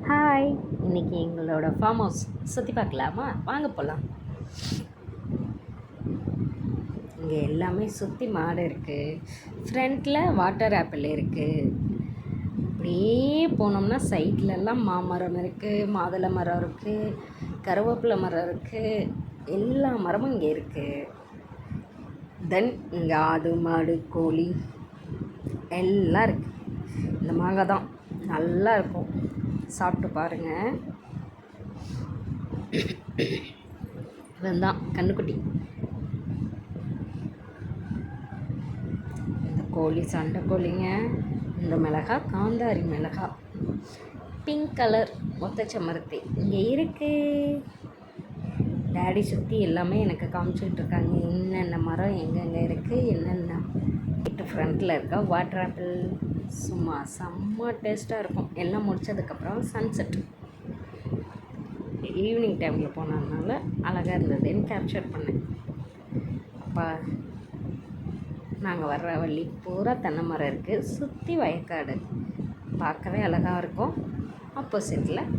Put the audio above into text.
Hi, இன்றைக்கி எங்களோட farm house சுற்றி பார்க்கலாமா? வாங்க போகலாம். இங்கே எல்லாமே சுற்றி மாடு இருக்குது. ஃப்ரண்ட்டில் வாட்டர் ஆப்பிள் இருக்குது. அப்படியே போனோம்னா சைட்லலாம் மாமரம் இருக்குது, மாதுளை மரம் இருக்குது, கருவேப்பிலை மரம் இருக்குது. எல்லா மரமும் இங்கே இருக்குது. தென் இங்கே ஆடு மாடு கோழி எல்லாம் இருக்குது. இந்த மாங்காய் தான் நல்லா இருக்கும், சாப்பிட்டு பாருங்கள். இதுதான் கண்ணுக்குட்டி. இந்த கோழி சண்டை கோழிங்க. இந்த மிளகா காந்தாரி மிளகா, பிங்க் கலர் ஒத்தச்சமரத்தி இங்கே இருக்குது. டேடி சுற்றி எல்லாமே எனக்கு காமிச்சிக்கிட்டு இருக்காங்க, என்னென்ன மரம் எங்கெங்கே இருக்குது, என்னென்ன வீட்டு ஃப்ரண்ட்டில் இருக்கா. வாட்டர் ஆப்பிள் சும்மா செம்ம டேஸ்ட்டாக இருக்கும். எல்லாம் முடித்ததுக்கப்புறம் சன்செட் ஈவினிங் டைமில் போனதுனால அழகாக இருந்ததுன்னு கேப்சர் பண்ணேன். அப்போ நாங்கள் வர்ற வழி பூரா தென்னை மரம் இருக்குது, சுற்றி வயக்காடு, பார்க்கவே அழகாக இருக்கும். ஆப்போசிட்டில்